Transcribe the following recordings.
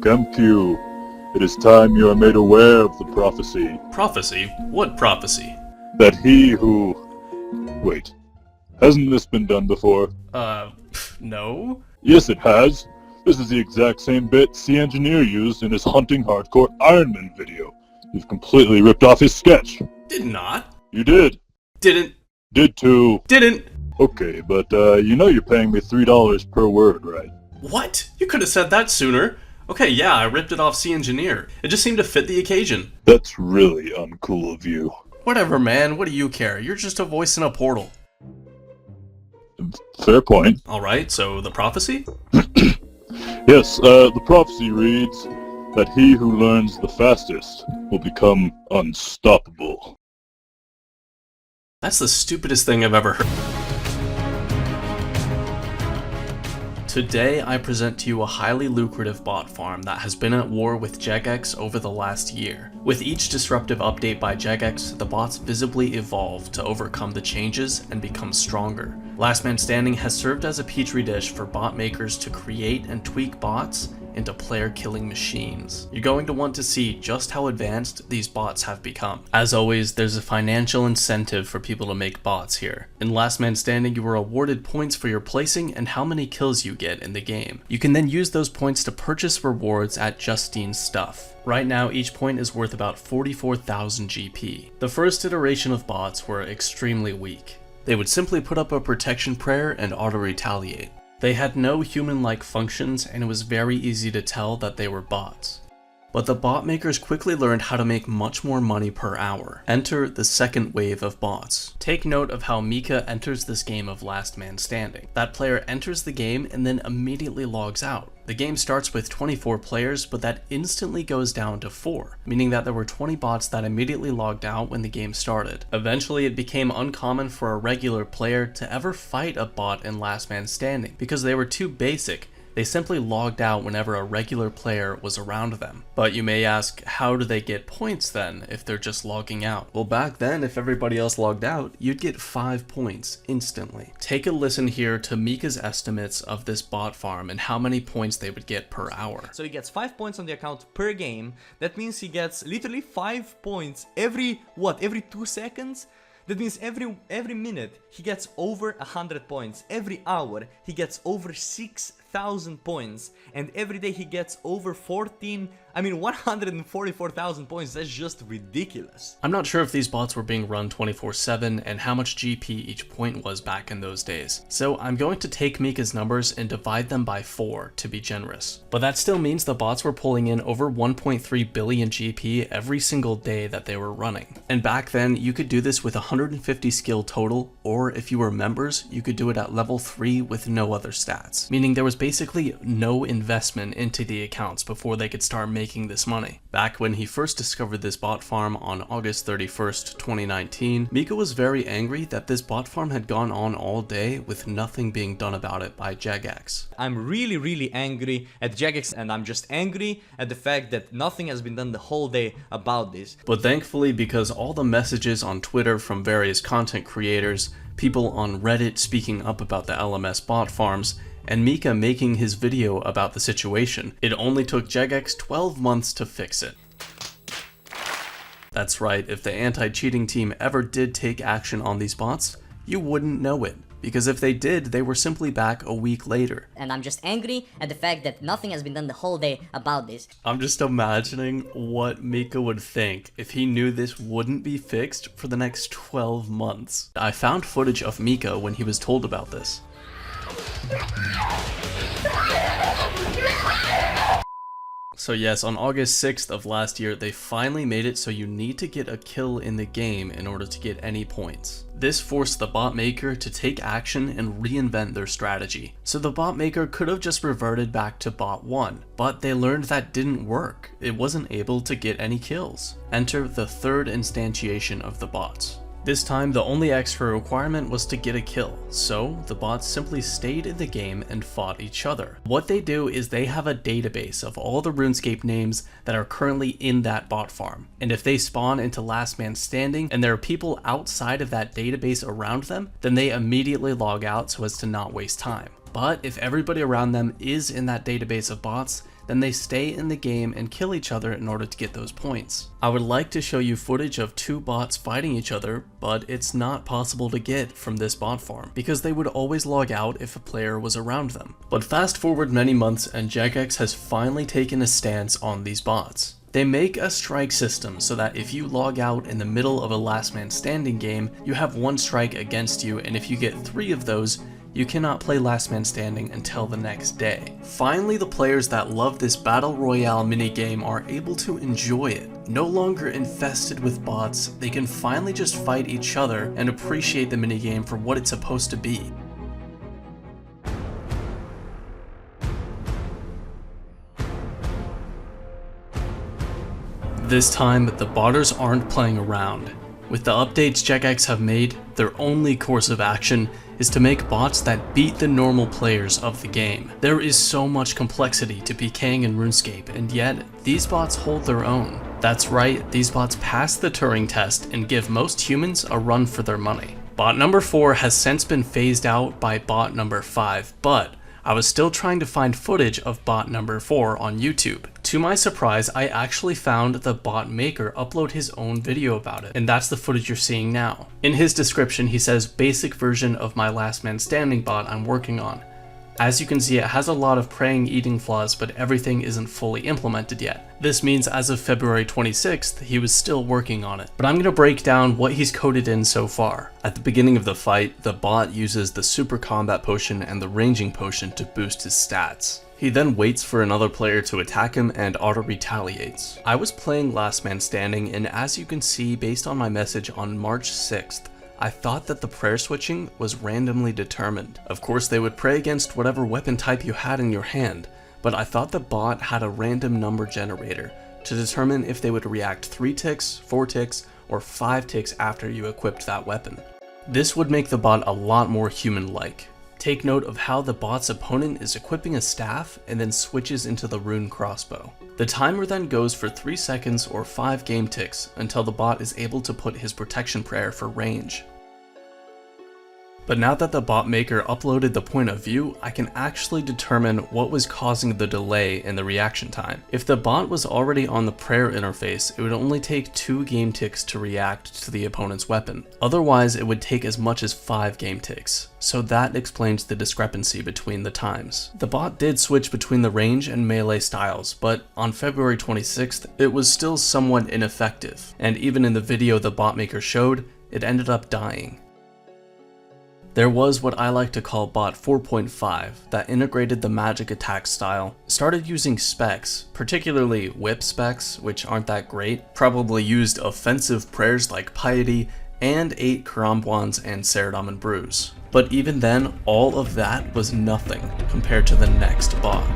KempQ, it is time you are made aware of the prophecy. Prophecy? What prophecy? That he who... Wait. Hasn't this been done before? No? Yes, it has. This is the exact same bit C Engineer used in his Hunting Hardcore Iron Man video. You've completely ripped off his sketch. Did not. You did. Didn't. Did too. Didn't. Okay, but you know you're paying me $3 per word, right? What? You could have said that sooner. Okay, yeah, I ripped it off C Engineer. It just seemed to fit the occasion. That's really uncool of you. Whatever, man. What do you care? You're just a voice in a portal. Fair point. Alright, so the prophecy? Yes, the prophecy reads that he who learns the fastest will become unstoppable. That's the stupidest thing I've ever heard. Today, I present to you a highly lucrative bot farm that has been at war with Jagex over the last year. With each disruptive update by Jagex, the bots visibly evolve to overcome the changes and become stronger. Last Man Standing has served as a petri dish for bot makers to create and tweak bots into player-killing machines. You're going to want to see just how advanced these bots have become. As always, there's a financial incentive for people to make bots here. In Last Man Standing, you are awarded points for your placing and how many kills you get in the game. You can then use those points to purchase rewards at Justine Stuff. Right now, each point is worth about 44,000 GP. The first iteration of bots were extremely weak. They would simply put up a protection prayer and auto-retaliate. They had no human-like functions, and it was very easy to tell that they were bots. But the bot makers quickly learned how to make much more money per hour. Enter the second wave of bots. Take note of how Mika enters this game of Last Man Standing. That player enters the game and then immediately logs out. The game starts with 24 players, but that instantly goes down to 4, meaning that there were 20 bots that immediately logged out when the game started. Eventually, it became uncommon for a regular player to ever fight a bot in Last Man Standing because they were too basic. They simply logged out whenever a regular player was around them. But you may ask, how do they get points then if they're just logging out? Well, back then, if everybody else logged out, you'd get 5 points instantly. Take a listen here to Mika's estimates of this bot farm and how many points they would get per hour. So he gets 5 points on the account per game. That means he gets literally 5 points every 2 seconds? That means every minute he gets over 100 points. Every hour he gets over 6,000 points. And every day he gets over 144,000 points. That's just ridiculous. I'm not sure if these bots were being run 24/7 and how much GP each point was back in those days. So I'm going to take Mika's numbers and divide them by 4 to be generous. But that still means the bots were pulling in over 1.3 billion GP every single day that they were running. And back then you could do this with 150 skill total, or if you were members, you could do it at level 3 with no other stats. Meaning there was basically no investment into the accounts before they could start making this money. Back when he first discovered this bot farm on August 31st, 2019, Mika was very angry that this bot farm had gone on all day with nothing being done about it by Jagex. I'm really angry at Jagex, and I'm just angry at the fact that nothing has been done the whole day about this. But thankfully, because all the messages on Twitter from various content creators, people on Reddit speaking up about the LMS bot farms, and Mika making his video about the situation, it only took Jagex 12 months to fix it. That's right, if the anti-cheating team ever did take action on these bots, you wouldn't know it. Because if they did, they were simply back a week later. And I'm just angry at the fact that nothing has been done the whole day about this. I'm just imagining what Mika would think if he knew this wouldn't be fixed for the next 12 months. I found footage of Mika when he was told about this. So yes, on August 6th of last year, they finally made it so you need to get a kill in the game in order to get any points. This forced the bot maker to take action and reinvent their strategy. So the bot maker could have just reverted back to bot 1, but they learned that didn't work. It wasn't able to get any kills. Enter the third instantiation of the bots. This time, the only extra requirement was to get a kill, so the bots simply stayed in the game and fought each other. What they do is they have a database of all the RuneScape names that are currently in that bot farm, and if they spawn into Last Man Standing and there are people outside of that database around them, then they immediately log out so as to not waste time. But if everybody around them is in that database of bots, then they stay in the game and kill each other in order to get those points. I would like to show you footage of two bots fighting each other, but it's not possible to get from this bot farm, because they would always log out if a player was around them. But fast forward many months and Jagex has finally taken a stance on these bots. They make a strike system so that if you log out in the middle of a last man standing game, you have 1 strike against you, and if you get 3 of those, you cannot play last man standing until the next day. Finally, the players that love this battle royale minigame are able to enjoy it. No longer infested with bots, they can finally just fight each other and appreciate the minigame for what it's supposed to be. This time, the botters aren't playing around. With the updates Jagex have made, their only course of action is to make bots that beat the normal players of the game. There is so much complexity to PKing in RuneScape, and yet, these bots hold their own. That's right, these bots pass the Turing test and give most humans a run for their money. Bot number 4 has since been phased out by bot number 5, but I was still trying to find footage of bot number 4 on YouTube. To my surprise, I actually found the bot maker upload his own video about it, and that's the footage you're seeing now. In his description, he says, "Basic version of my last man standing bot I'm working on. As you can see, it has a lot of praying eating flaws, but everything isn't fully implemented yet." This means as of February 26th, he was still working on it. But I'm going to break down what he's coded in so far. At the beginning of the fight, the bot uses the super combat potion and the ranging potion to boost his stats. He then waits for another player to attack him and auto-retaliates. I was playing Last Man Standing, and as you can see based on my message on March 6th, I thought that the prayer switching was randomly determined. Of course, they would pray against whatever weapon type you had in your hand, but I thought the bot had a random number generator to determine if they would react 3 ticks, 4 ticks, or 5 ticks after you equipped that weapon. This would make the bot a lot more human-like. Take note of how the bot's opponent is equipping a staff and then switches into the rune crossbow. The timer then goes for 3 seconds or 5 game ticks until the bot is able to put his protection prayer for range. But now that the bot maker uploaded the point of view, I can actually determine what was causing the delay in the reaction time. If the bot was already on the prayer interface, it would only take 2 game ticks to react to the opponent's weapon. Otherwise, it would take as much as 5 game ticks. So that explains the discrepancy between the times. The bot did switch between the range and melee styles, but on February 26th, it was still somewhat ineffective. And even in the video the bot maker showed, it ended up dying. There was what I like to call bot 4.5 that integrated the magic attack style, started using specs, particularly whip specs, which aren't that great, probably used offensive prayers like piety, and 8 Karambwans and Saradomin and Bruise. But even then, all of that was nothing compared to the next bot.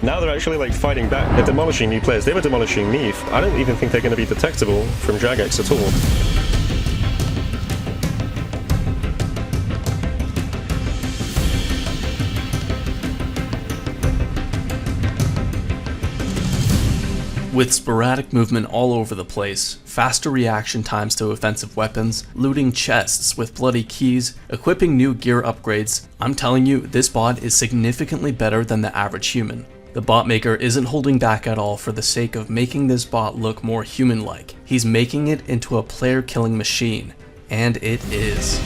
Now they're actually like fighting back. They're demolishing new players. They were demolishing me. I don't even think they're going to be detectable from Jagex at all. With sporadic movement all over the place, faster reaction times to offensive weapons, looting chests with bloody keys, equipping new gear upgrades, I'm telling you, this bot is significantly better than the average human. The bot maker isn't holding back at all for the sake of making this bot look more human-like. He's making it into a player-killing machine, and it is.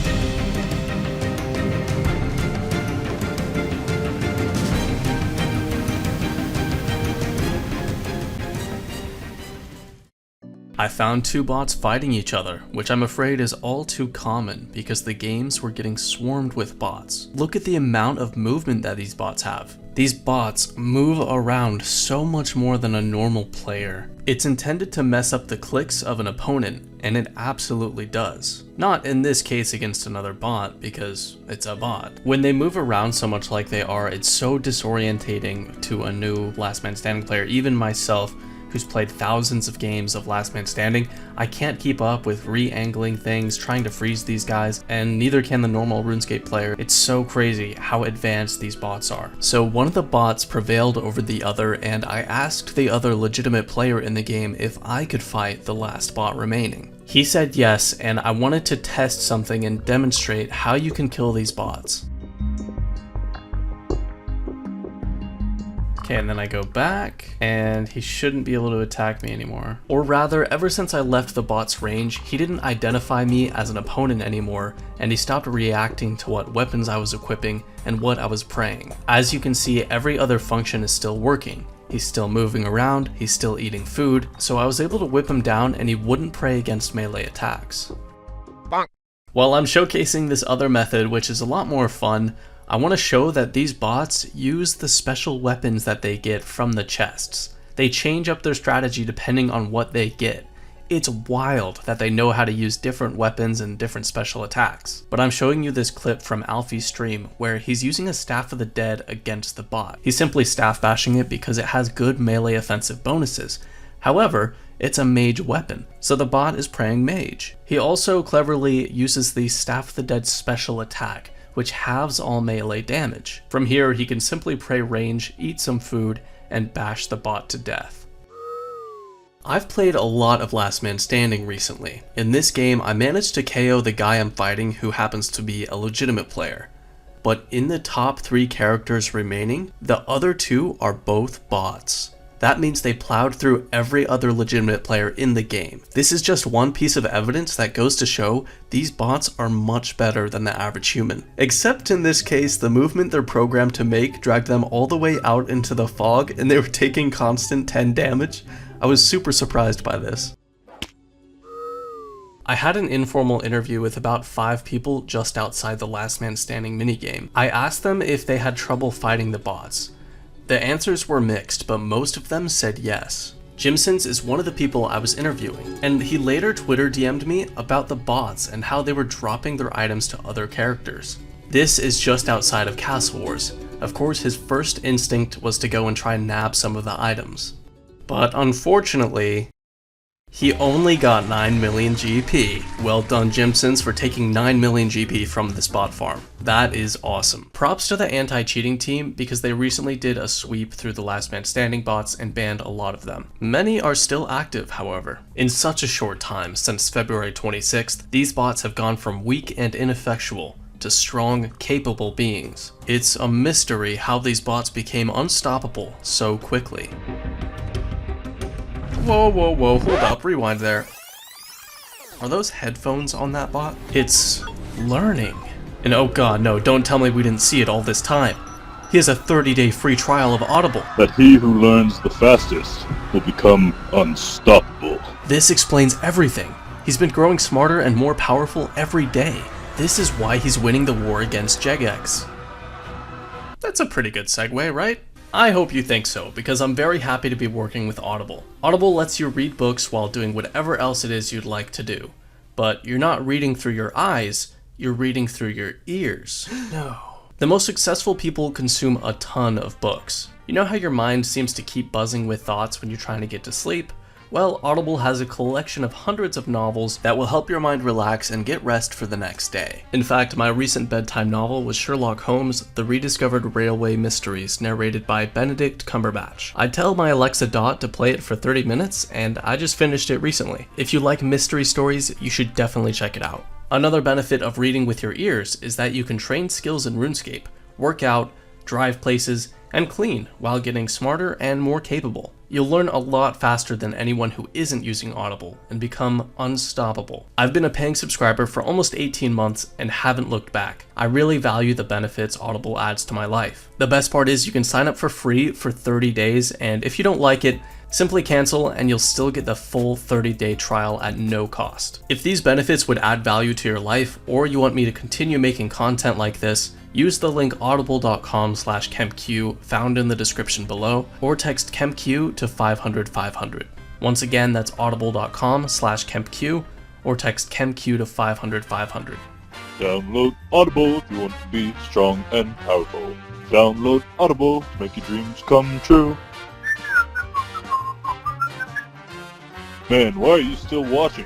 I found 2 bots fighting each other, which I'm afraid is all too common because the games were getting swarmed with bots. Look at the amount of movement that these bots have. These bots move around so much more than a normal player. It's intended to mess up the clicks of an opponent, and it absolutely does. Not in this case against another bot, because it's a bot. When they move around so much like they are, it's so disorientating to a new Last Man Standing player, even myself, who's played thousands of games of Last Man Standing. I can't keep up with re-angling things, trying to freeze these guys, and neither can the normal RuneScape player. It's so crazy how advanced these bots are. So one of the bots prevailed over the other, and I asked the other legitimate player in the game if I could fight the last bot remaining. He said yes, and I wanted to test something and demonstrate how you can kill these bots. Okay, and then I go back, and he shouldn't be able to attack me anymore. Or rather, ever since I left the bot's range, he didn't identify me as an opponent anymore, and he stopped reacting to what weapons I was equipping and what I was praying. As you can see, every other function is still working. He's still moving around, he's still eating food, so I was able to whip him down and he wouldn't pray against melee attacks. Bonk. While I'm showcasing this other method, which is a lot more fun, I want to show that these bots use the special weapons that they get from the chests. They change up their strategy depending on what they get. It's wild that they know how to use different weapons and different special attacks. But I'm showing you this clip from Alfie's stream where he's using a Staff of the Dead against the bot. He's simply staff bashing it because it has good melee offensive bonuses. However, it's a mage weapon, so the bot is praying mage. He also cleverly uses the Staff of the Dead special attack, which halves all melee damage. From here, he can simply pray range, eat some food, and bash the bot to death. I've played a lot of Last Man Standing recently. In this game, I managed to KO the guy I'm fighting who happens to be a legitimate player. But in the top 3 characters remaining, the other 2 are both bots. That means they plowed through every other legitimate player in the game. This is just one piece of evidence that goes to show these bots are much better than the average human. Except in this case, the movement they're programmed to make dragged them all the way out into the fog and they were taking constant 10 damage. I was super surprised by this. I had an informal interview with about 5 people just outside the Last Man Standing minigame. I asked them if they had trouble fighting the bots. The answers were mixed, but most of them said yes. Jimsons is one of the people I was interviewing, and he later Twitter DM'd me about the bots and how they were dropping their items to other characters. This is just outside of Castle Wars. Of course, his first instinct was to go and try and nab some of the items. But unfortunately, he only got 9 million GP. Well done, Jimsons, for taking 9 million GP from this bot farm. That is awesome. Props to the anti-cheating team because they recently did a sweep through the Last Man Standing bots and banned a lot of them. Many are still active, however. In such a short time, since February 26th, these bots have gone from weak and ineffectual to strong, capable beings. It's a mystery how these bots became unstoppable so quickly. Whoa, hold up, rewind there. Are those headphones on that bot? It's learning. And oh god, no, don't tell me we didn't see it all this time. He has a 30-day free trial of Audible. That he who learns the fastest will become unstoppable. This explains everything. He's been growing smarter and more powerful every day. This is why he's winning the war against Jagex. That's a pretty good segue, right? I hope you think so, because I'm very happy to be working with Audible. Audible lets you read books while doing whatever else it is you'd like to do. But you're not reading through your eyes, you're reading through your ears. No. The most successful people consume a ton of books. You know how your mind seems to keep buzzing with thoughts when you're trying to get to sleep? Well, Audible has a collection of hundreds of novels that will help your mind relax and get rest for the next day. In fact, my recent bedtime novel was Sherlock Holmes: The Rediscovered Railway Mysteries, narrated by Benedict Cumberbatch. I tell my Alexa Dot to play it for 30 minutes, and I just finished it recently. If you like mystery stories, you should definitely check it out. Another benefit of reading with your ears is that you can train skills in RuneScape, work out, drive places, and clean while getting smarter and more capable. You'll learn a lot faster than anyone who isn't using Audible and become unstoppable. I've been a paying subscriber for almost 18 months and haven't looked back. I really value the benefits Audible adds to my life. The best part is you can sign up for free for 30 days, and if you don't like it, simply cancel and you'll still get the full 30-day trial at no cost. If these benefits would add value to your life, or you want me to continue making content like this, use the link audible.com/KempQ found in the description below, or text KempQ to 500-500. Once again, that's audible.com/KempQ, or text KempQ to 500-500. Download Audible if you want to be strong and powerful. Download Audible to make your dreams come true. Man, why are you still watching?